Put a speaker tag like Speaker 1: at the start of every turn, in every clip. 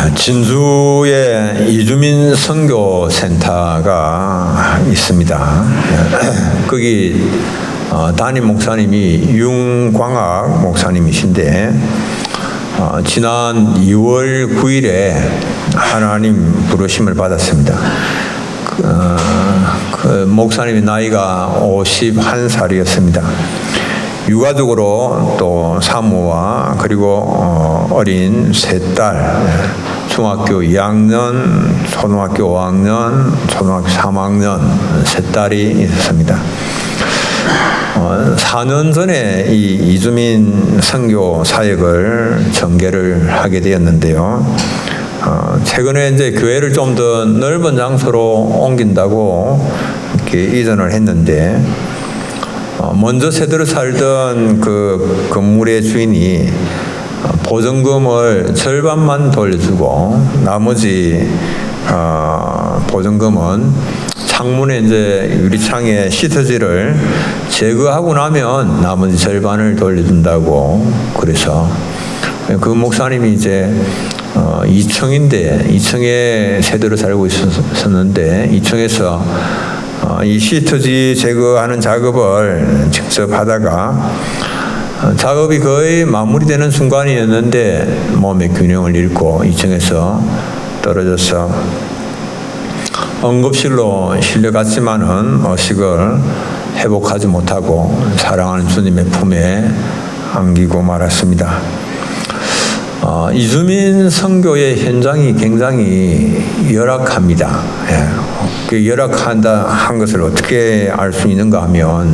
Speaker 1: 진주에 이주민 선교센터가 있습니다. 거기 담임 목사님이 윤광학 목사님이신데 지난 2월 9일에 하나님 부르심을 받았습니다. 그 목사님의 나이가 51살이었습니다. 유가족으로 또 사모와 그리고 어린 세 딸, 중학교 2학년, 초등학교 5학년, 초등학교 3학년 세 딸이 있었습니다. 4년 전에 이 이주민 선교 사역을 전개를 하게 되었는데요. 최근에 이제 교회를 좀 더 넓은 장소로 옮긴다고 이렇게 이전을 했는데, 먼저 세대로 살던 그 건물의 주인이 보증금을 절반만 돌려주고 나머지 보증금은 창문에 이제 유리창에 시트지를 제거하고 나면 나머지 절반을 돌려준다고. 그래서 그 목사님이 이제 2층인데 2층에 세대로 살고 있었는데 2층에서 이 시트지 제거하는 작업을 직접 하다가 작업이 거의 마무리되는 순간이었는데 몸의 균형을 잃고 2층에서 떨어져서 응급실로 실려갔지만은 의식을 회복하지 못하고 사랑하는 주님의 품에 안기고 말았습니다. 이주민 선교의 현장이 굉장히 열악합니다. 그 열악한다 한 것을 어떻게 알 수 있는가 하면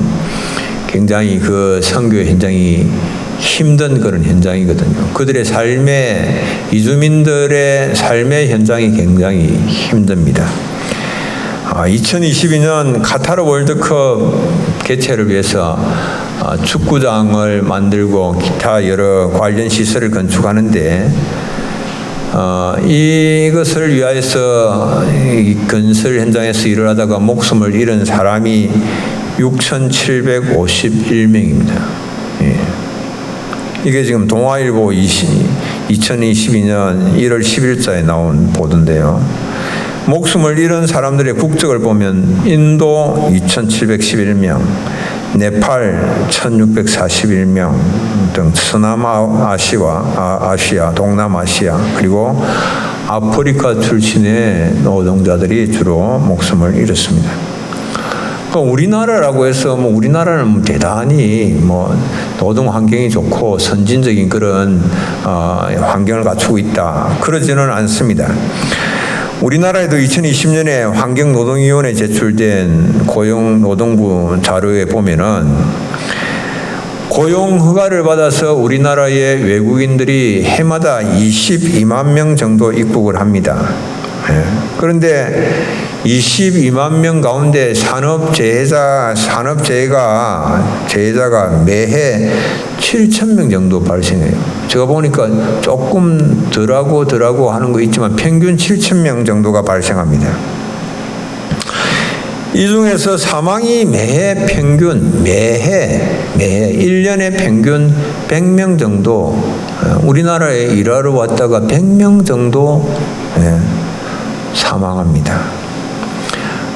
Speaker 1: 굉장히 그 선교 현장이 힘든 그런 현장이거든요. 그들의 삶의, 이주민들의 삶의 현장이 굉장히 힘듭니다. 2022년 카타르 월드컵 개최를 위해서 축구장을 만들고 기타 여러 관련 시설을 건축하는데 이것을 위하여서 건설 현장에서 일을 하다가 목숨을 잃은 사람이 6,751명입니다. 이게 지금 동아일보 2022년 1월 10일자에 나온 보도인데요. 목숨을 잃은 사람들의 국적을 보면 인도 2,711명, 네팔 1,641명 등 서남아시아, 동남아시아 그리고 아프리카 출신의 노동자들이 주로 목숨을 잃었습니다. 우리나라라고 해서 우리나라는 대단히 노동 환경이 좋고 선진적인 그런 환경을 갖추고 있다, 그러지는 않습니다. 우리나라에도 2020년에 환경노동위원회에 제출된 고용노동부 자료에 보면은 고용 허가를 받아서 우리나라의 외국인들이 해마다 22만 명 정도 입국을 합니다. 그런데 22만 명 가운데 산업재해자가 매해 7,000명 정도 발생해요. 제가 보니까 조금 덜하고 하는 거 있지만 평균 7,000명 정도가 발생합니다. 이 중에서 사망이 매해 1년에 평균 100명 정도, 우리나라에 일하러 왔다가 100명 정도 사망합니다.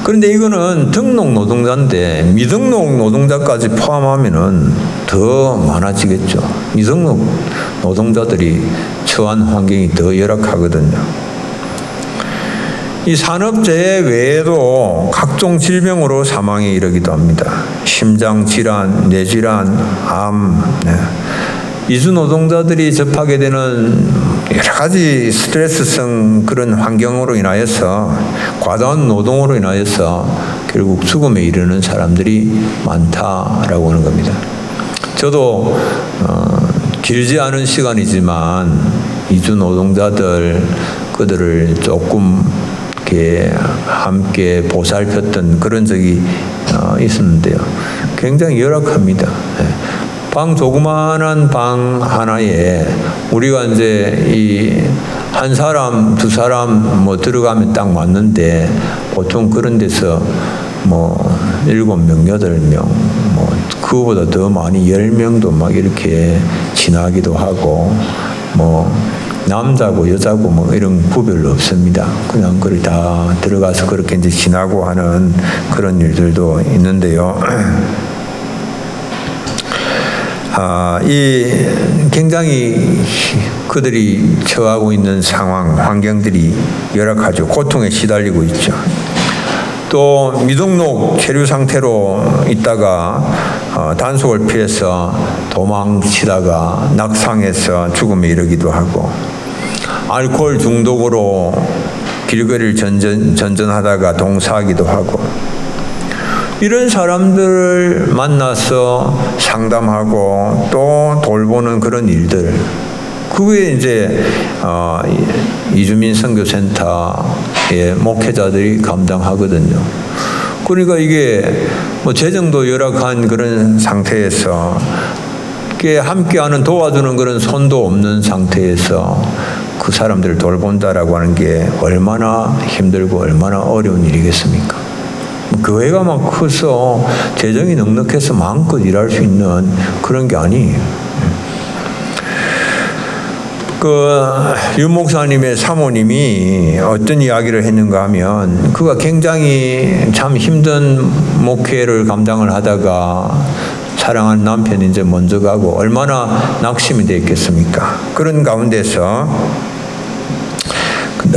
Speaker 1: 그런데 이거는 등록 노동자인데 미등록 노동자까지 포함하면은 더 많아지겠죠. 미등록 노동자들이 처한 환경이 더 열악하거든요. 이 산업재해 외에도 각종 질병으로 사망에 이르기도 합니다. 심장질환, 뇌질환, 암, 이주 노동자들이 접하게 되는 여러 가지 스트레스성 그런 환경으로 인하여서, 과다한 노동으로 인하여서 결국 죽음에 이르는 사람들이 많다라고 하는 겁니다. 저도 길지 않은 시간이지만 이주 노동자들 그들을 조금 이렇게 함께 보살폈던 그런 적이 있었는데요. 굉장히 열악합니다. 조그마한 방 하나에 우리가 이제 이 한 사람, 두 사람 들어가면 딱 맞는데 보통 그런 데서 7명, 8명, 그거보다 더 많이 10명도 막 이렇게 지나기도 하고 남자고 여자고 뭐 이런 구별 없습니다. 그냥 그걸 다 들어가서 그렇게 이제 지나고 하는 그런 일들도 있는데요. 이 굉장히 그들이 처하고 있는 상황, 환경들이 열악하죠. 고통에 시달리고 있죠. 또 미등록 체류 상태로 있다가 단속을 피해서 도망치다가 낙상해서 죽음에 이르기도 하고, 알코올 중독으로 길거리를 전전하다가 동사하기도 하고, 이런 사람들을 만나서 상담하고 또 돌보는 그런 일들, 그게 이제 이주민 선교센터의 목회자들이 감당하거든요. 그러니까 이게 뭐 재정도 열악한 그런 상태에서 함께하는 도와주는 그런 손도 없는 상태에서 그 사람들을 돌본다라고 하는 게 얼마나 힘들고 얼마나 어려운 일이겠습니까? 교회가 막 커서 재정이 넉넉해서 마음껏 일할 수 있는 그런 게 아니에요. 윤 목사님의 사모님이 어떤 이야기를 했는가 하면, 그가 굉장히 참 힘든 목회를 감당을 하다가 사랑하는 남편이 이제 먼저 가고 얼마나 낙심이 됐겠습니까? 그런 가운데서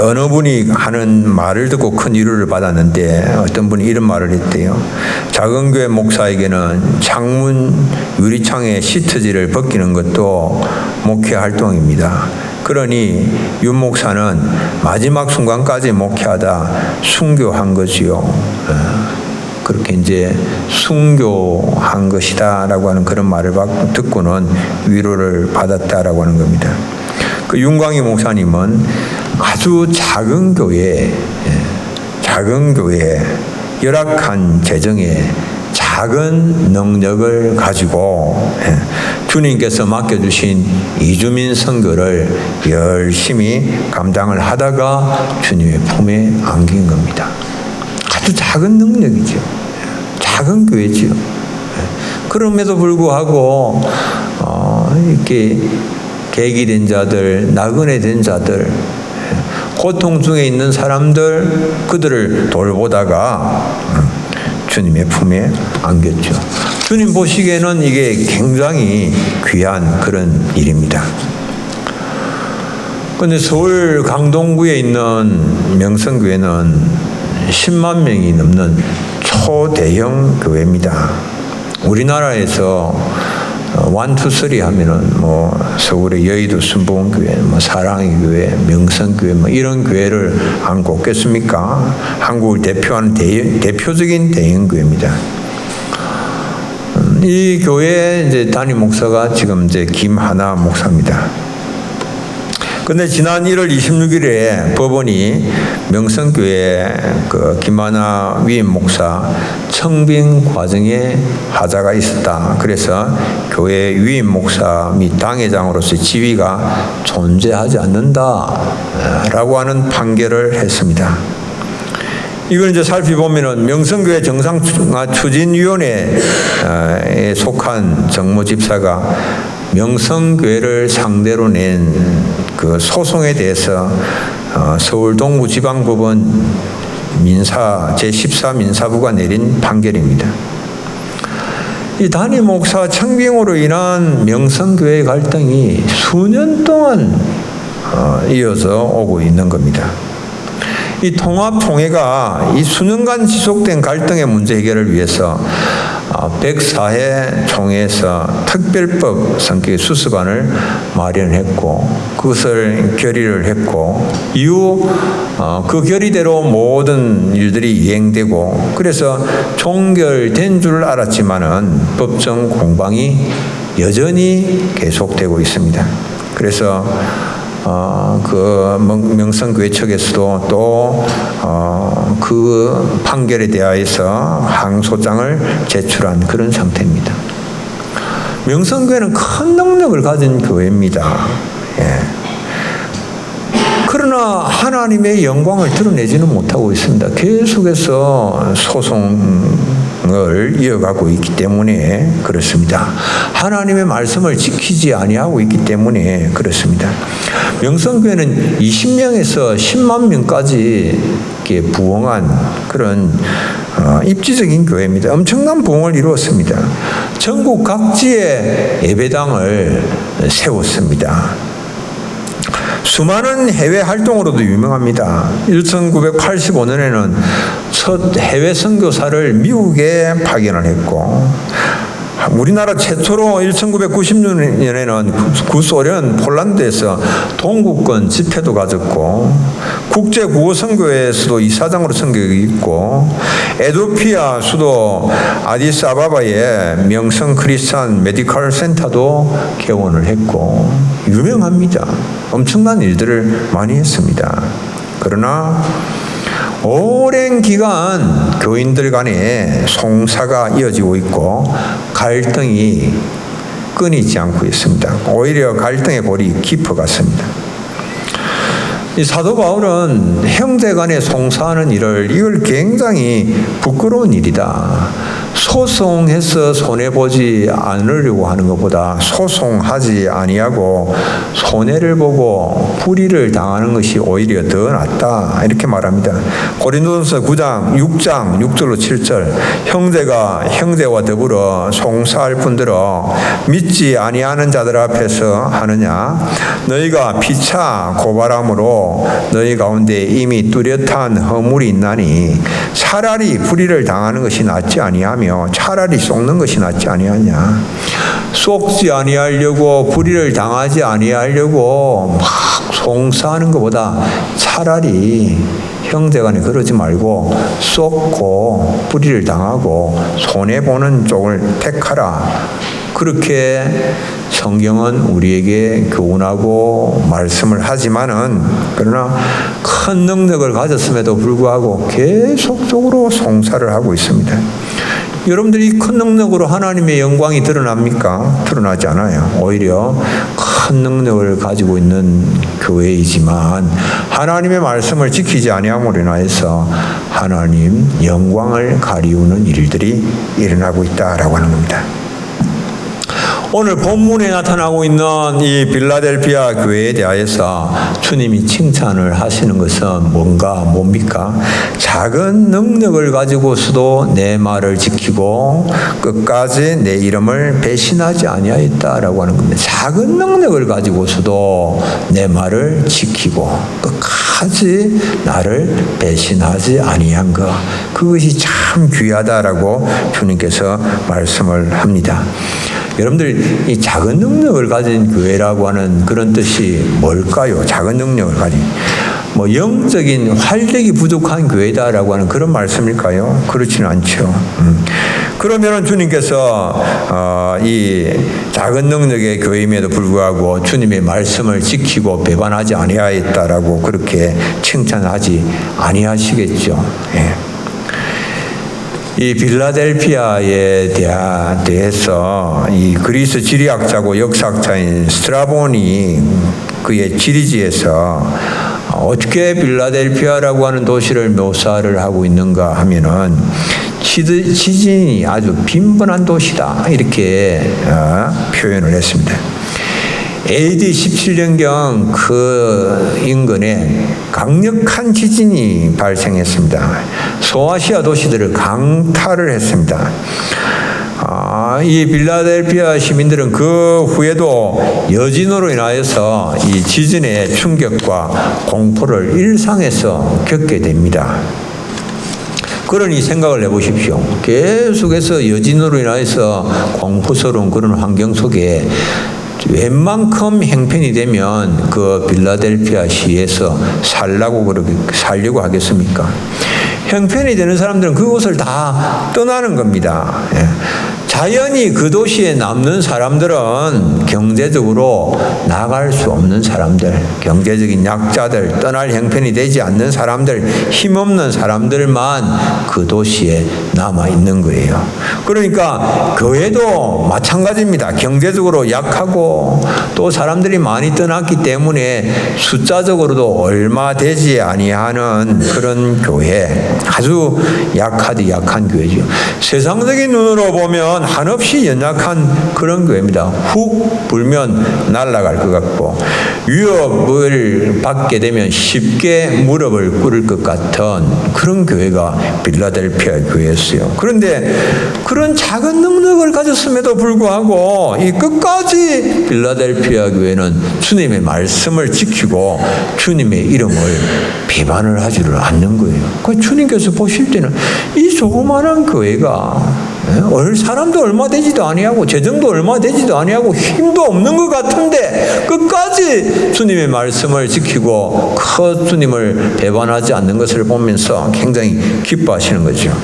Speaker 1: 어느 분이 하는 말을 듣고 큰 위로를 받았는데, 어떤 분이 이런 말을 했대요. 작은 교회 목사에게는 창문 유리창에 시트지를 벗기는 것도 목회 활동입니다. 그러니 윤 목사는 마지막 순간까지 목회하다 순교한 거지요. 그렇게 이제 순교한 것이다라고 하는 그런 말을 듣고는 위로를 받았다라고 하는 겁니다. 그 윤광희 목사님은 아주 작은 교회, 열악한 재정에 작은 능력을 가지고 주님께서 맡겨주신 이주민 선교를 열심히 감당을 하다가 주님의 품에 안긴 겁니다. 아주 작은 능력이죠. 작은 교회지요. 그럼에도 불구하고 이렇게 계기된 자들, 나그네 된 자들, 고통 중에 있는 사람들, 그들을 돌보다가 주님의 품에 안겼죠. 주님 보시기에는 이게 굉장히 귀한 그런 일입니다. 그런데 서울 강동구에 있는 명성교회는 10만 명이 넘는 초대형 교회입니다. 우리나라에서 1, 2, 3 하면은 뭐 서울의 여의도 순복음교회, 뭐 사랑의 교회, 명성교회, 뭐 이런 교회를 안 꼽겠습니까? 한국을 대표하는 대표적인 대형 교회입니다. 이 교회 이제 담임 목사가 지금 이제 김하나 목사입니다. 근데 지난 1월 26일에 법원이 명성교회 그 김하나 위임 목사 청빙 과정에 하자가 있었다. 그래서 교회 위임 목사 및 당회장으로서의 지위가 존재하지 않는다라고 하는 판결을 했습니다. 이걸 이제 살펴보면은 명성교회 정상추진위원회에 속한 정모 집사가 명성교회를 상대로 낸 그 소송에 대해서 서울 동부지방법원 제14 민사부가 내린 판결입니다. 이 담임 목사 청빙으로 인한 명성교회 갈등이 수년 동안 이어서 오고 있는 겁니다. 이 통합총회가 이 수년간 지속된 갈등의 문제 해결을 위해서 104회 총회에서 특별법 성격의 수습안을 마련했고 그것을 결의를 했고 이후 그 결의대로 모든 일들이 이행되고 그래서 종결된 줄 알았지만은 법정 공방이 여전히 계속되고 있습니다. 그래서 그 명성교회 측에서도 또 그 판결에 대하여서 항소장을 제출한 그런 상태입니다. 명성교회는 큰 능력을 가진 교회입니다. 예. 그러나 그러나 하나님의 영광을 드러내지는 못하고 있습니다. 계속해서 소송을 이어가고 있기 때문에 그렇습니다. 하나님의 말씀을 지키지 아니하고 있기 때문에 그렇습니다. 명성교회는 20명에서 10만 명까지 이렇게 부흥한 그런 입지적인 교회입니다. 엄청난 부흥을 이루었습니다. 전국 각지에 예배당을 세웠습니다. 수많은 해외 활동으로도 유명합니다. 1985년에는 첫 해외 선교사를 미국에 파견을 했고, 우리나라 최초로 1996년에는 구소련 폴란드에서 동구권 집회도 가졌고, 국제구호선교회에서도 이사장으로 선교가 있고, 에티오피아 수도 아디스아바바에 명성 크리스찬 메디컬 센터도 개원을 했고 유명합니다. 엄청난 일들을 많이 했습니다. 그러나 오랜 기간 교인들 간에 송사가 이어지고 있고 갈등이 끊이지 않고 있습니다. 오히려 갈등의 골이 깊어갔습니다. 이 사도 바울은 형제 간에 송사하는 이걸 굉장히 부끄러운 일이다. 소송해서 손해보지 않으려고 하는 것보다 소송하지 아니하고 손해를 보고 불의를 당하는 것이 오히려 더 낫다. 이렇게 말합니다. 고린도전서 9장 6절로 7절 형제가 형제와 더불어 송사할 뿐더러 믿지 아니하는 자들 앞에서 하느냐 너희가 피차 고발함으로 너희 가운데 이미 뚜렷한 허물이 있나니 차라리 불의를 당하는 것이 낫지 아니하며 차라리 속는 것이 낫지 아니하냐. 속지 아니하려고 불의를 당하지 아니하려고 막 송사하는 것보다 차라리 형제간에 그러지 말고 쏟고 불의를 당하고 손해보는 쪽을 택하라. 그렇게 성경은 우리에게 교훈하고 말씀을 하지만은 그러나 큰 능력을 가졌음에도 불구하고 계속적으로 송사를 하고 있습니다. 여러분들이 큰 능력으로 하나님의 영광이 드러납니까? 드러나지 않아요. 오히려 큰 능력을 가지고 있는 교회이지만 하나님의 말씀을 지키지 아니함으로 인하여서 하나님 영광을 가리우는 일들이 일어나고 있다라고 하는 겁니다. 오늘 본문에 나타나고 있는 이 빌라델피아 교회에 대하여서 주님이 칭찬을 하시는 것은 뭡니까? 작은 능력을 가지고서도 내 말을 지키고 끝까지 내 이름을 배신하지 아니하였다라고 하는 겁니다. 작은 능력을 가지고서도 내 말을 지키고 끝까지 나를 배신하지 아니한 것, 그것이 참 귀하다라고 주님께서 말씀을 합니다. 여러분들 이 작은 능력을 가진 교회라고 하는 그런 뜻이 뭘까요? 작은 능력을 가진 영적인 활력이 부족한 교회다라고 하는 그런 말씀일까요? 그렇지는 않죠. 그러면은 주님께서 이 작은 능력의 교회임에도 불구하고 주님의 말씀을 지키고 배반하지 아니하였다라고 그렇게 칭찬하지 아니하시겠죠. 예. 이 빌라델피아에 대해서 이 그리스 지리학자고 역사학자인 스트라본이 그의 지리지에서 어떻게 빌라델피아라고 하는 도시를 묘사를 하고 있는가 하면은 지진이 아주 빈번한 도시다 이렇게 표현을 했습니다. AD 17년경 그 인근에 강력한 지진이 발생했습니다. 소아시아 도시들을 강타를 했습니다. 이 빌라델피아 시민들은 그 후에도 여진으로 인하여서 이 지진의 충격과 공포를 일상에서 겪게 됩니다. 그러니 생각을 해보십시오. 계속해서 여진으로 인하여서 공포스러운 그런 환경 속에 웬만큼 형편이 되면 그 빌라델피아 시에서 살려고 하겠습니까? 형편이 되는 사람들은 그곳을 다 떠나는 겁니다. 자연히 그 도시에 남는 사람들은 경제적으로 나갈 수 없는 사람들, 경제적인 약자들, 떠날 형편이 되지 않는 사람들, 힘없는 사람들만 그 도시에 남아 있는 거예요. 그러니까 교회도 마찬가지입니다. 경제적으로 약하고 또 사람들이 많이 떠났기 때문에 숫자적으로도 얼마 되지 아니하는 그런 교회, 아주 약하디 약한 교회죠. 세상적인 눈으로 보면 한없이 연약한 그런 교회입니다. 훅 불면 날아갈 것 같고 위협을 받게 되면 쉽게 무릎을 꿇을 것 같은 그런 교회가 빌라델피아 교회였어요. 그런데 그런 작은 능력을 가졌음에도 불구하고 이 끝까지 빌라델피아 교회는 주님의 말씀을 지키고 주님의 이름을 비판을 하지를 않는 거예요. 그 주님께서 보실 때는 이 조그마한 교회가 사람도 얼마 되지도 아니하고 재정도 얼마 되지도 아니하고 힘도 없는 것 같은데 끝까지 주님의 말씀을 지키고 그 주님을 배반하지 않는 것을 보면서 굉장히 기뻐하시는 거죠.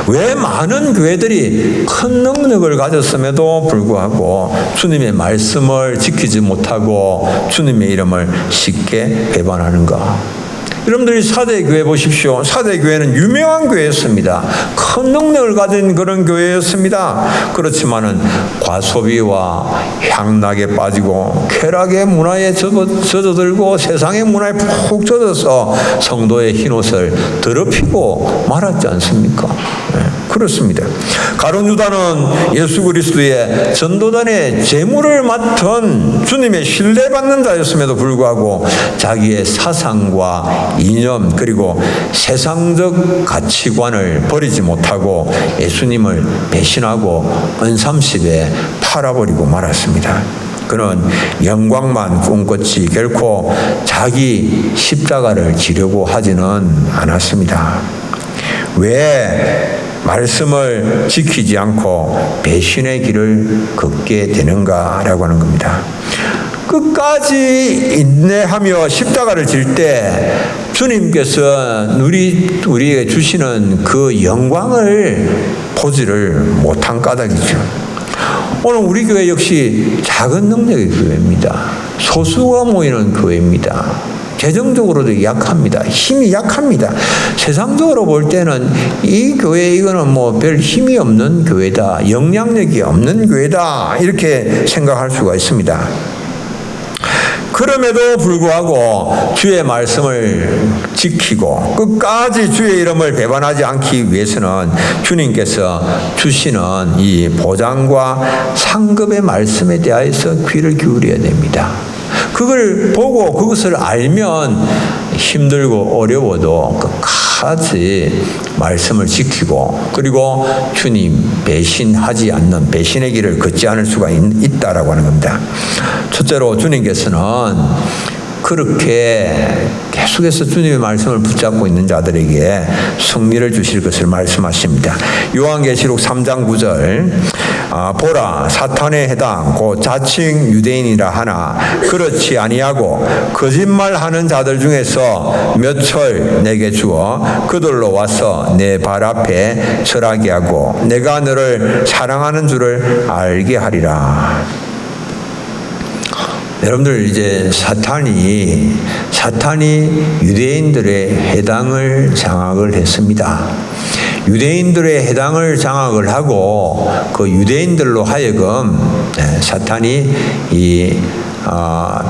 Speaker 1: 왜 많은 교회들이 큰 능력을 가졌음에도 불구하고 주님의 말씀을 지키지 못하고 주님의 이름을 쉽게 배반하는가? 여러분들이 사대교회 보십시오. 사대교회는 유명한 교회였습니다. 큰 능력을 가진 그런 교회였습니다. 그렇지만은 과소비와 향락에 빠지고 쾌락의 문화에 젖어들고 세상의 문화에 푹 젖어서 성도의 흰옷을 더럽히고 말았지 않습니까? 그렇습니다. 가룟 유다는 예수 그리스도의 전도단의 제물을 맡은 주님의 신뢰받는 자였음에도 불구하고 자기의 사상과 이념 그리고 세상적 가치관을 버리지 못하고 예수님을 배신하고 은삼십에 팔아버리고 말았습니다. 그는 영광만 꿈꿨지 결코 자기 십자가를 지려고 하지는 않았습니다. 왜 말씀을 지키지 않고 배신의 길을 걷게 되는가라고 하는 겁니다. 끝까지 인내하며 십자가를 질 때 주님께서 우리에게 주시는 그 영광을 보지를 못한 까닭이죠. 오늘 우리 교회 역시 작은 능력의 교회입니다. 소수가 모이는 교회입니다. 재정적으로도 약합니다. 힘이 약합니다. 세상적으로 볼 때는 이 교회 이거는 뭐 별 힘이 없는 교회다. 영향력이 없는 교회다. 이렇게 생각할 수가 있습니다. 그럼에도 불구하고 주의 말씀을 지키고 끝까지 주의 이름을 배반하지 않기 위해서는 주님께서 주시는 이 보장과 상급의 말씀에 대하여서 귀를 기울여야 됩니다. 그걸 보고 그것을 알면 힘들고 어려워도 끝까지 말씀을 지키고 그리고 주님 배신하지 않는 배신의 길을 걷지 않을 수가 있다라고 하는 겁니다. 첫째로 주님께서는 그렇게 계속해서 주님의 말씀을 붙잡고 있는 자들에게 승리를 주실 것을 말씀하십니다. 요한계시록 3장 9절 보라 사탄의 해당 곧 자칭 유대인이라 하나 그렇지 아니하고 거짓말하는 자들 중에서 몇철 내게 주어 그들로 와서 내 발 앞에 절하게 하고 내가 너를 사랑하는 줄을 알게 하리라. 여러분들 이제 사탄이 유대인들의 해당을 장악을 했습니다. 유대인들의 해당을 장악을 하고 그 유대인들로 하여금 사탄이 이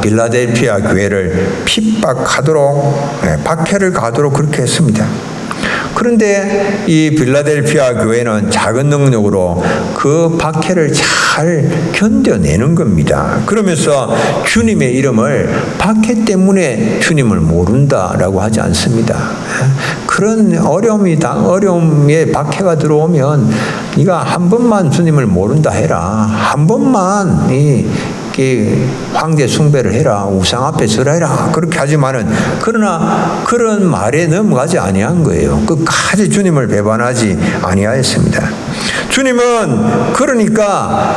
Speaker 1: 빌라델피아 교회를 핍박하도록 박해를 가도록 그렇게 했습니다. 그런데 이 빌라델피아 교회는 작은 능력으로 그 박해를 잘 견뎌내는 겁니다. 그러면서 주님의 이름을 박해 때문에 주님을 모른다라고 하지 않습니다. 그런 어려움에 박해가 들어오면 네가 한 번만 주님을 모른다 해라. 한 번만 황제 숭배를 해라. 우상 앞에 절해라. 그렇게 하지만은 그러나 그런 말에 넘어가지 아니한 거예요. 끝까지 주님을 배반하지 아니하였습니다. 주님은 그러니까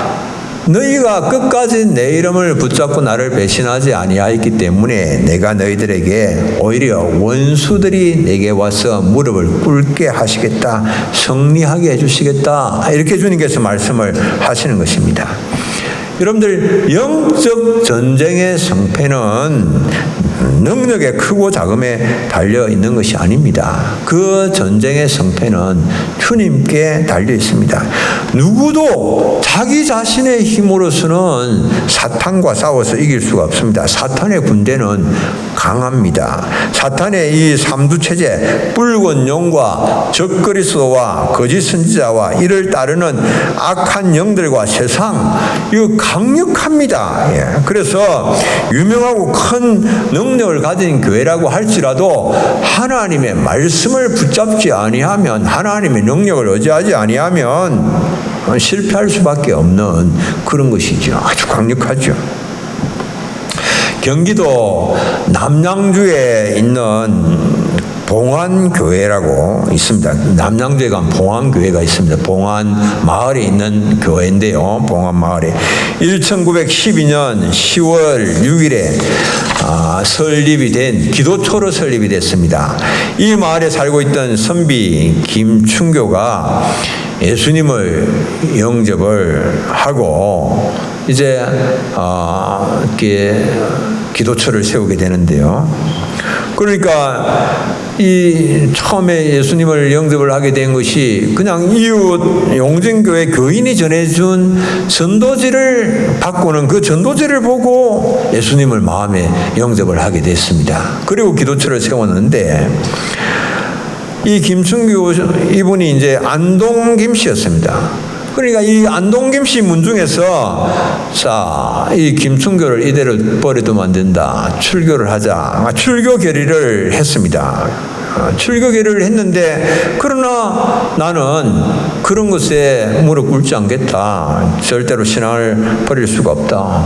Speaker 1: 너희가 끝까지 내 이름을 붙잡고 나를 배신하지 아니하였기 때문에 내가 너희들에게 오히려 원수들이 내게 와서 무릎을 꿇게 하시겠다, 승리하게 해주시겠다, 이렇게 주님께서 말씀을 하시는 것입니다. 여러분들, 영적 전쟁의 승패는 능력의 크고 작음에 달려 있는 것이 아닙니다. 그 전쟁의 승패는 주님께 달려 있습니다. 누구도 자기 자신의 힘으로서는 사탄과 싸워서 이길 수가 없습니다. 사탄의 군대는 강합니다. 사탄의 이 삼두체제, 붉은 용과 적그리스도와 거짓 선지자와 이를 따르는 악한 영들과 세상, 이거 강력합니다. 그래서 유명하고 큰 능력을 가진 교회라고 할지라도 하나님의 말씀을 붙잡지 아니하면, 하나님의 능력을 의지하지 아니하면 실패할 수밖에 없는 그런 것이죠. 아주 강력하죠. 경기도 남양주에 있는 봉안교회라고 있습니다. 남양주에 가면 봉안교회가 있습니다. 봉안 마을에 있는 교회인데요. 봉안 마을에 1912년 10월 6일에 설립이 된, 기도초로 설립이 됐습니다. 이 마을에 살고 있던 선비 김춘교가 예수님을 영접을 하고 이제 이렇게 기도처를 세우게 되는데요. 그러니까 이 처음에 예수님을 영접을 하게 된 것이 그냥 이웃 용진교회 교인이 전해준 전도지를 받고는 그 전도지를 보고 예수님을 마음에 영접을 하게 됐습니다. 그리고 기도처를 세웠는데, 이 김춘규 이분이 이제 안동 김씨였습니다. 그러니까 이 안동 김씨 문중에서 자, 이 김춘교를 이대로 버려두면 안 된다, 출교를 하자, 출교 결의를 했습니다. 출교 결의를 했는데, 그러나 나는 그런 것에 무릎 꿇지 않겠다, 절대로 신앙을 버릴 수가 없다.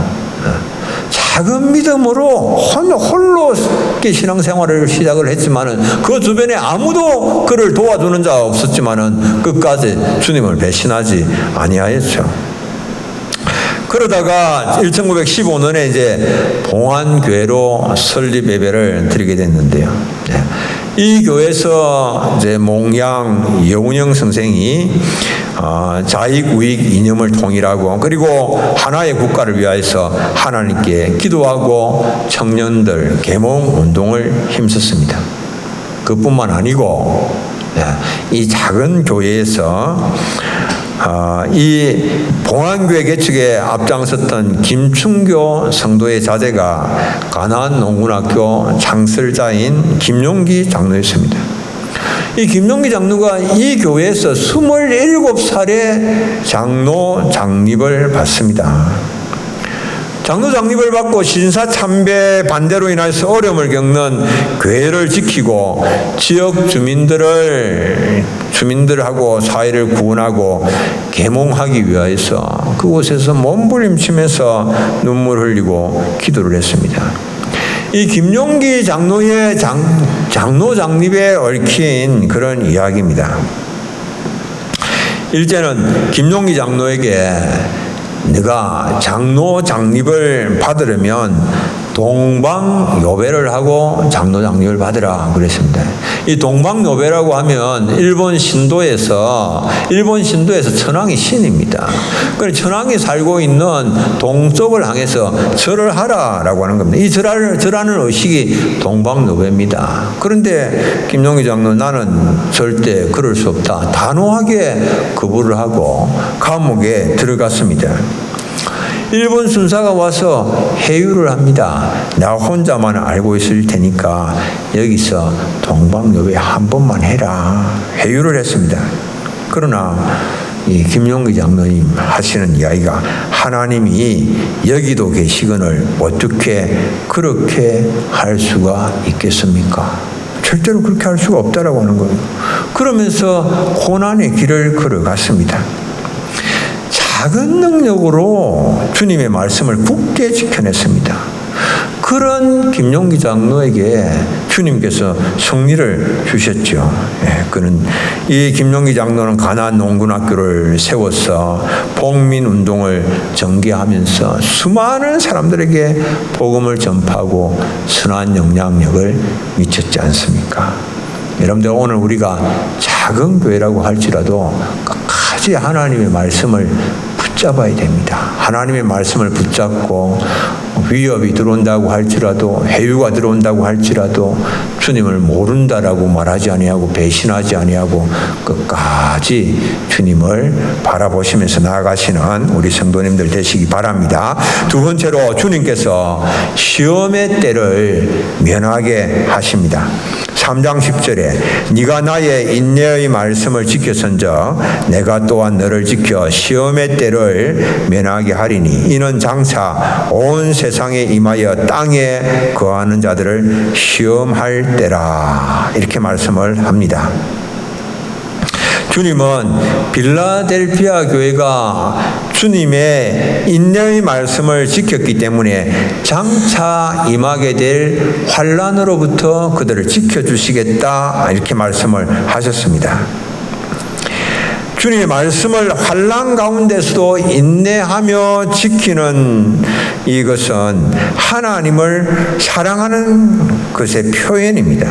Speaker 1: 작은 믿음으로 홀로 신앙생활을 시작을 했지만은 그 주변에 아무도 그를 도와주는 자가 없었지만은 끝까지 주님을 배신하지 아니하였죠. 그러다가 1915년에 이제 봉안교회로 설립 예배를 드리게 됐는데요. 이 교회에서 이제 몽양 여운영 선생이 자익 우익 이념을 통일하고, 그리고 하나의 국가를 위하여서 하나님께 기도하고 청년들 계몽 운동을 힘썼습니다. 그뿐만 아니고 이 작은 교회에서 이 봉안교회 개척에 앞장섰던 김춘교 성도의 자제가 가나안 농군학교 창설자인 김용기 장로였습니다. 이 김용기 장로가 이 교회에서 27살에 장로 장립을 받습니다. 장로 장립을 받고 신사 참배 반대로 인해서 어려움을 겪는 교회를 지키고 지역 주민들하고 사회를 구원하고 계몽하기 위하여서 그곳에서 몸부림치면서 눈물 흘리고 기도를 했습니다. 이 김용기 장로의 장로 장립에 얽힌 그런 이야기입니다. 일제는 김용기 장로에게 네가 장로 장립을 받으려면 동방요배를 하고 장로 장립을 받으라 그랬습니다. 이 동방요배라고 하면 일본 신도에서 천황이 신입니다. 그래서 천황이 살고 있는 동쪽을 향해서 절을 하라라고 하는 겁니다. 이 절하는 의식이 동방요배입니다. 그런데 김용기 장로, 나는 절대 그럴 수 없다, 단호하게 거부를 하고 감옥에 들어갔습니다. 일본 순사가 와서 해유를 합니다. 나 혼자만 알고 있을 테니까 여기서 동방요배 한 번만 해라, 해유를 했습니다. 그러나 이 김용기 장로님 하시는 이야기가, 하나님이 여기도 계시거늘 어떻게 그렇게 할 수가 있겠습니까? 절대로 그렇게 할 수가 없다라고 하는 거예요. 그러면서 고난의 길을 걸어갔습니다. 작은 능력으로 주님의 말씀을 굳게 지켜냈습니다. 그런 김용기 장로에게 주님께서 승리를 주셨죠. 그는 이 김용기 장로는 가나안 농군학교를 세워서 복민운동을 전개하면서 수많은 사람들에게 복음을 전파하고 선한 영향력을 미쳤지 않습니까? 여러분들, 오늘 우리가 작은 교회라고 할지라도 끝까지 하나님의 말씀을 붙잡아야 됩니다. 하나님의 말씀을 붙잡고 위협이 들어온다고 할지라도, 해유가 들어온다고 할지라도 주님을 모른다라고 말하지 아니하고 배신하지 아니하고 끝까지 주님을 바라보시면서 나아가시는 우리 성도님들 되시기 바랍니다. 두 번째로, 주님께서 시험의 때를 면하게 하십니다. 3장 10절에 네가 나의 인내의 말씀을 지켰은즉 내가 또한 너를 지켜 시험의 때를 면하게 하리니 이는 장차 온 세상에 임하여 땅에 거하는 자들을 시험할 때라. 이렇게 말씀을 합니다. 주님은 빌라델피아 교회가 주님의 인내의 말씀을 지켰기 때문에 장차 임하게 될 환난으로부터 그들을 지켜주시겠다, 이렇게 말씀을 하셨습니다. 주님의 말씀을 환난 가운데서도 인내하며 지키는 이것은 하나님을 사랑하는 것의 표현입니다.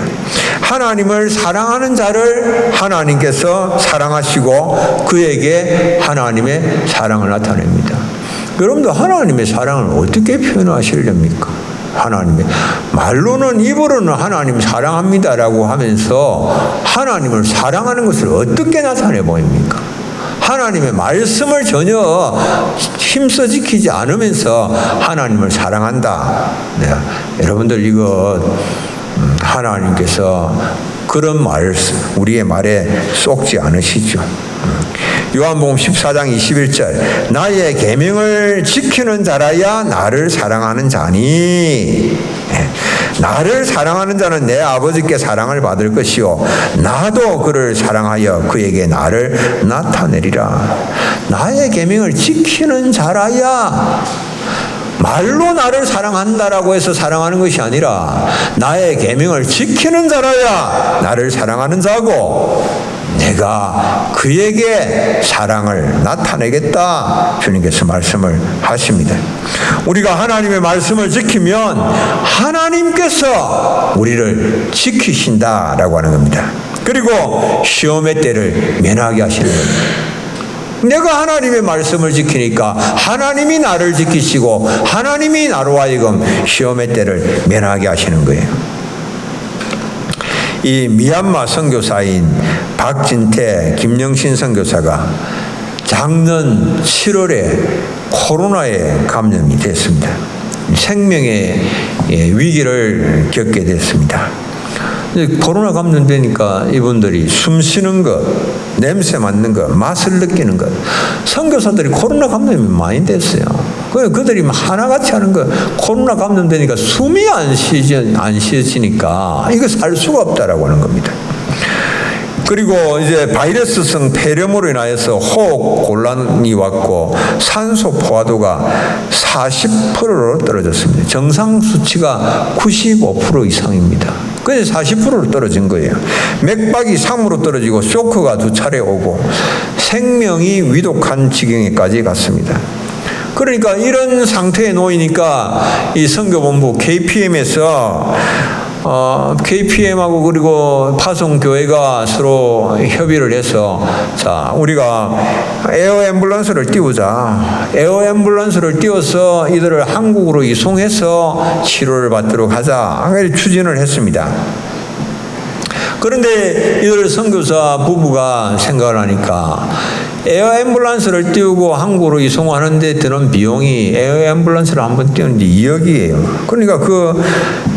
Speaker 1: 하나님을 사랑하는 자를 하나님께서 사랑하시고 그에게 하나님의 사랑을 나타냅니다. 여러분도 하나님의 사랑을 어떻게 표현하시렵니까? 하나님의 말로는, 입으로는 하나님 사랑합니다라고 하면서 하나님을 사랑하는 것을 어떻게 나타내 보입니까? 하나님의 말씀을 전혀 힘써 지키지 않으면서 하나님을 사랑한다. 네. 여러분들, 이거 하나님께서 그런 말씀, 우리의 말에 쏙지 않으시죠. 요한복음 14장 21절 나의 계명을 지키는 자라야 나를 사랑하는 자니, 나를 사랑하는 자는 내 아버지께 사랑을 받을 것이요 나도 그를 사랑하여 그에게 나를 나타내리라. 나의 계명을 지키는 자라야, 말로 나를 사랑한다라고 해서 사랑하는 것이 아니라 나의 계명을 지키는 자라야 나를 사랑하는 자고 내가 그에게 사랑을 나타내겠다, 주님께서 말씀을 하십니다. 우리가 하나님의 말씀을 지키면 하나님께서 우리를 지키신다라고 하는 겁니다. 그리고 시험의 때를 면하게 하시는 겁니다. 내가 하나님의 말씀을 지키니까 하나님이 나를 지키시고 하나님이 나로 하여금 시험의 때를 면하게 하시는 거예요. 이 미얀마 선교사인 박진태, 김영신 선교사가 작년 7월에 코로나에 감염이 됐습니다. 생명의 위기를 겪게 됐습니다. 코로나 감염되니까 이분들이 숨 쉬는 것, 냄새 맡는 것, 맛을 느끼는 것, 선교사들이 코로나 감염이 많이 됐어요. 그들이 하나같이 하는 거, 코로나 감염되니까 숨이 안 쉬어지니까 이거 살 수가 없다라고 하는 겁니다. 그리고 이제 바이러스성 폐렴으로 인하여서 호흡 곤란이 왔고 산소 포화도가 40%로 떨어졌습니다. 정상 수치가 95% 이상입니다. 그래서 40%로 떨어진 거예요. 맥박이 3으로 떨어지고 쇼크가 2차례 오고 생명이 위독한 지경에까지 갔습니다. 그러니까 이런 상태에 놓이니까 이 선교본부 KPM에서 KPM하고 그리고 파송교회가 서로 협의를 해서, 자, 우리가 에어 앰뷸런스를 띄우자. 에어 앰뷸런스를 띄워서 이들을 한국으로 이송해서 치료를 받도록 하자. 추진을 했습니다. 그런데 이들 선교사 부부가 생각을 하니까 에어 앰뷸런스를 띄우고 한국으로 이송하는데 드는 비용이, 에어 앰뷸런스를 한번 띄우는데 2억이에요. 그러니까 그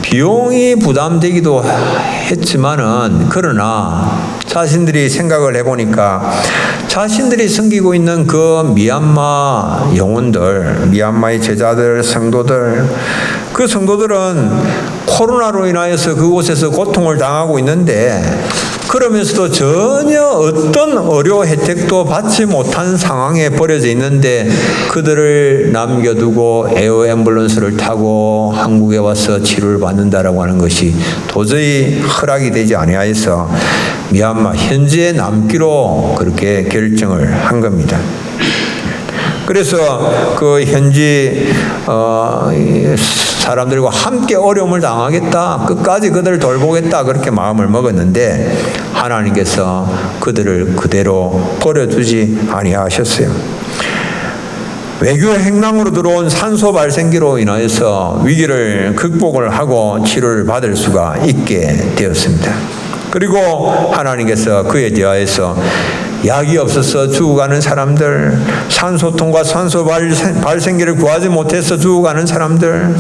Speaker 1: 비용이 부담되기도 했지만은, 그러나 자신들이 생각을 해보니까 자신들이 섬기고 있는 그 미얀마 영혼들, 미얀마의 제자들, 성도들, 그 성도들은 코로나로 인하여서 그곳에서 고통을 당하고 있는데 그러면서도 전혀 어떤 의료 혜택도 받지 못한 상황에 버려져 있는데 그들을 남겨두고 에어 앰뷸런스를 타고 한국에 와서 치료를 받는다라고 하는 것이 도저히 허락이 되지 아니하여서 미얀마 현지에 남기로 그렇게 결정을 한 겁니다. 그래서 그 현지 사람들과 함께 어려움을 당하겠다, 끝까지 그들을 돌보겠다 그렇게 마음을 먹었는데 하나님께서 그들을 그대로 버려두지 아니하셨어요. 외교 행랑으로 들어온 산소 발생기로 인하여서 위기를 극복을 하고 치료를 받을 수가 있게 되었습니다. 그리고 하나님께서 그에 대하여서 약이 없어서 죽어가는 사람들, 산소통과 산소 발생기를 구하지 못해서 죽어가는 사람들,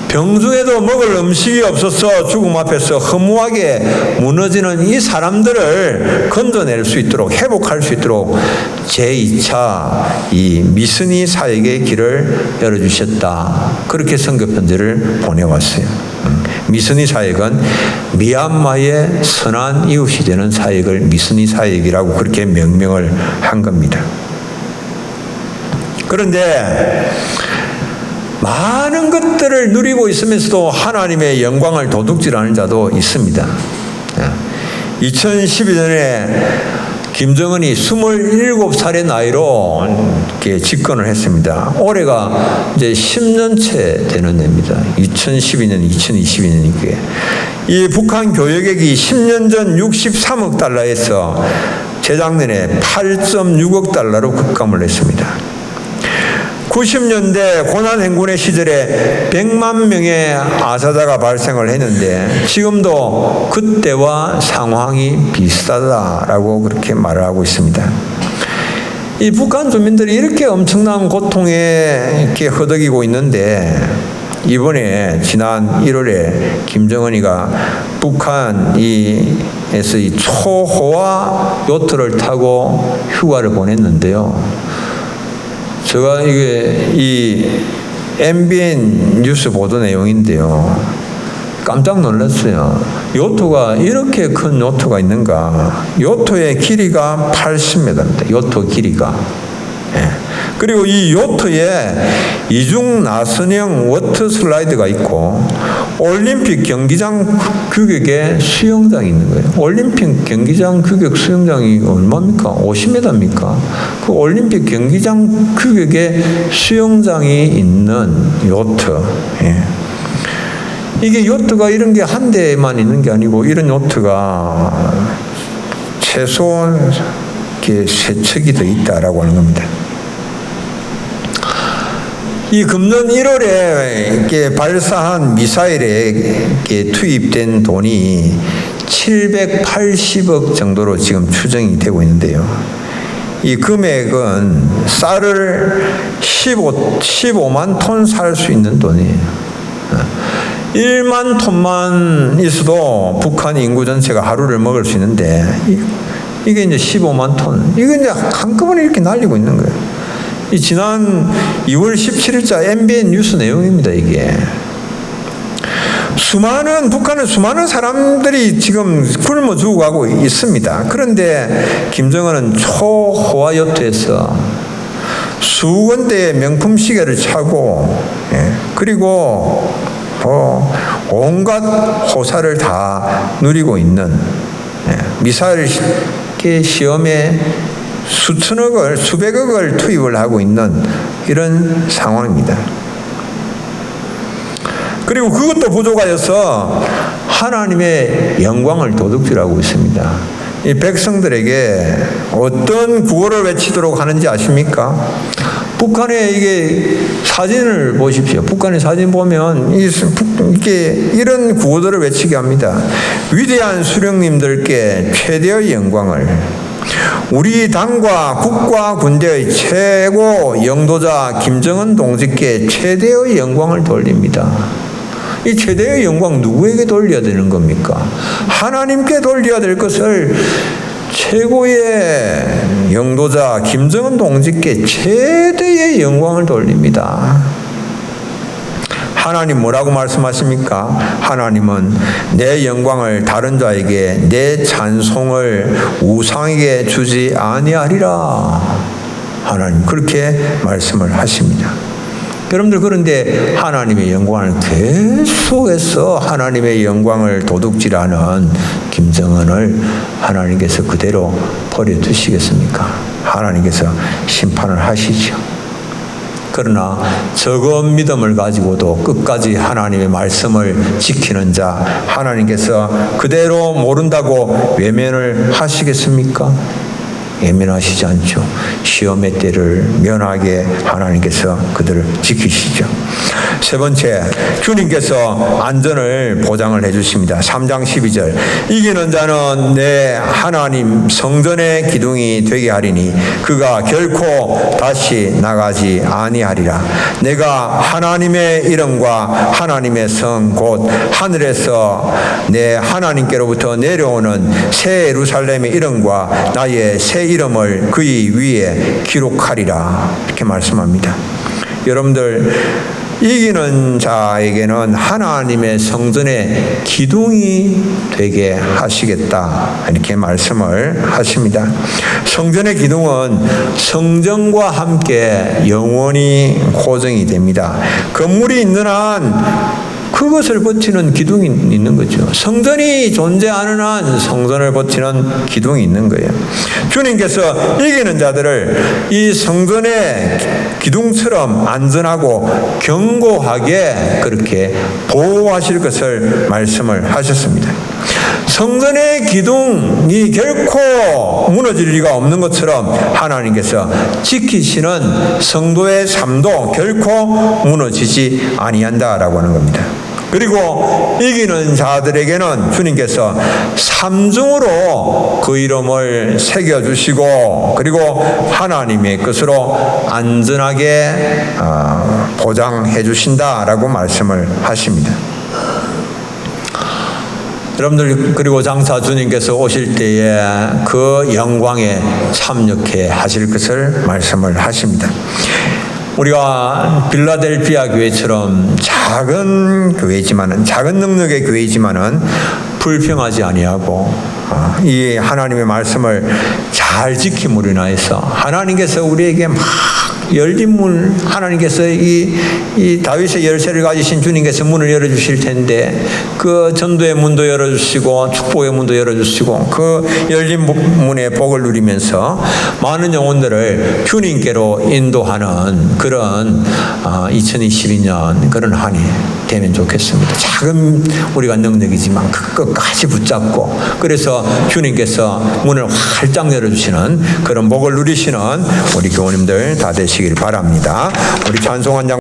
Speaker 1: 병중에도 먹을 음식이 없어서 죽음 앞에서 허무하게 무너지는 이 사람들을 건져낼 수 있도록, 회복할 수 있도록 제2차 이 미스니 사역의 길을 열어주셨다. 그렇게 선교 편지를 보내왔어요. 미스니 사역은 미얀마의 선한 이웃이 되는 사역을 미스니 사역이라고 그렇게 명명을 한 겁니다. 그런데 많은 것들을 누리고 있으면서도 하나님의 영광을 도둑질하는 자도 있습니다. 2012년에 김정은이 27살의 나이로 이렇게 집권을 했습니다. 올해가 이제 10년째 되는 해입니다. 2012년, 2022년이고요. 이 북한 교역액이 10년 전 63억 달러에서 재작년에 8.6억 달러로 급감을 했습니다. 90년대 고난행군의 시절에 100만 명의 아사자가 발생을 했는데 지금도 그때와 상황이 비슷하다라고 그렇게 말을 하고 있습니다. 이 북한 주민들이 이렇게 엄청난 고통에 이렇게 허덕이고 있는데 이번에 지난 1월에 김정은이가 북한에서 이 초호화 요트를 타고 휴가를 보냈는데요. 제가 이게 이 MBN 뉴스 보도 내용인데요. 깜짝 놀랐어요. 요트가 이렇게 큰 요트가 있는가? 요트의 길이가 80m입니다. 요트 길이가. 예. 그리고 이 요트에 이중 나선형 워터 슬라이드가 있고 올림픽 경기장 규격의 수영장이 있는 거예요. 올림픽 경기장 규격 수영장이 얼마입니까? 50m입니까? 그 올림픽 경기장 규격의 수영장이 있는 요트. 예. 이게 요트가 이런 게 한 대만 있는 게 아니고 이런 요트가 최소 이렇게 세 척이 더 있다라고 하는 겁니다. 이 금년 1월에 이렇게 발사한 미사일에 이렇게 투입된 돈이 780억 정도로 지금 추정이 되고 있는데요. 이 금액은 쌀을 15만 톤 살 수 있는 돈이에요. 1만 톤만 있어도 북한 인구 전체가 하루를 먹을 수 있는데 이게 이제 15만 톤. 이게 이제 한꺼번에 이렇게 날리고 있는 거예요. 이 지난 2월 17일자 MBN 뉴스 내용입니다, 이게. 북한은 수많은 사람들이 지금 굶어 죽어가고 있습니다. 그런데 김정은은 초호화 요트에서 수건 대의 명품 시계를 차고, 그리고 온갖 호사를 다 누리고 있는 미사일 시험에 수천억을, 수백억을 투입을 하고 있는 이런 상황입니다. 그리고 그것도 부족하여서 하나님의 영광을 도둑질하고 있습니다. 이 백성들에게 어떤 구호를 외치도록 하는지 아십니까? 북한의 이게 사진을 보십시오. 북한의 사진 보면 이게 이런 구호들을 외치게 합니다. 위대한 수령님들께 최대의 영광을, 우리 당과 국가 군대의 최고 영도자 김정은 동지께 최대의 영광을 돌립니다. 이 최대의 영광 누구에게 돌려야 되는 겁니까? 하나님께 돌려야 될 것을 최고의 영도자 김정은 동지께 최대의 영광을 돌립니다. 하나님 뭐라고 말씀하십니까? 하나님은 내 영광을 다른 자에게, 내 찬송을 우상에게 주지 아니하리라. 하나님 그렇게 말씀을 하십니다. 여러분들, 그런데 하나님의 영광을 계속해서 하나님의 영광을 도둑질하는 김정은을 하나님께서 그대로 버려두시겠습니까? 하나님께서 심판을 하시죠. 그러나 적은 믿음을 가지고도 끝까지 하나님의 말씀을 지키는 자, 하나님께서 그대로 모른다고 외면을 하시겠습니까? 예민하시지 않죠. 시험의 때를 면하게 하나님께서 그들을 지키시죠. 세 번째, 주님께서 안전을 보장을 해주십니다. 3장 12절, 이기는 자는 내 하나님 성전의 기둥이 되게 하리니 그가 결코 다시 나가지 아니하리라. 내가 하나님의 이름과 하나님의 성 곧 하늘에서 내 하나님께로부터 내려오는 새 예루살렘의 이름과 나의 새 이름을 그의 위에 기록하리라. 이렇게 말씀합니다. 여러분들, 이기는 자에게는 하나님의 성전의 기둥이 되게 하시겠다. 이렇게 말씀을 하십니다. 성전의 기둥은 성전과 함께 영원히 고정이 됩니다. 건물이 있는 한 그것을 버티는 기둥이 있는 거죠. 성전이 존재하는 한 성전을 버티는 기둥이 있는 거예요. 주님께서 이기는 자들을 이 성전의 기둥처럼 안전하고 견고하게 그렇게 보호하실 것을 말씀을 하셨습니다. 성전의 기둥이 결코 무너질 리가 없는 것처럼 하나님께서 지키시는 성도의 삶도 결코 무너지지 아니한다라고 하는 겁니다. 그리고 이기는 자들에게는 주님께서 삼중으로 그 이름을 새겨주시고 그리고 하나님의 것으로 안전하게 보장해 주신다라고 말씀을 하십니다. 여러분들, 그리고 장차 주님께서 오실 때에 그 영광에 참여케 하실 것을 말씀을 하십니다. 우리가 빌라델피아 교회처럼 작은 교회지만은, 작은 능력의 교회지만은 불평하지 아니하고 이 하나님의 말씀을 잘 지킴으로 인하여서 하나님께서 우리에게 막 열린 문, 하나님께서 이 다윗의 열쇠를 가지신 주님께서 문을 열어주실 텐데 그 전도의 문도 열어주시고 축복의 문도 열어주시고 그 열린 문의 복을 누리면서 많은 영혼들을 주님께로 인도하는 그런 2022년 그런 한 해 되면 좋겠습니다. 작은 우리가 능력이지만 끝까지 붙잡고 그래서 주님께서 문을 활짝 열어주시는 그런 복을 누리시는 우리 교우님들 다 되시길 바랍니다. 우리 찬송한 장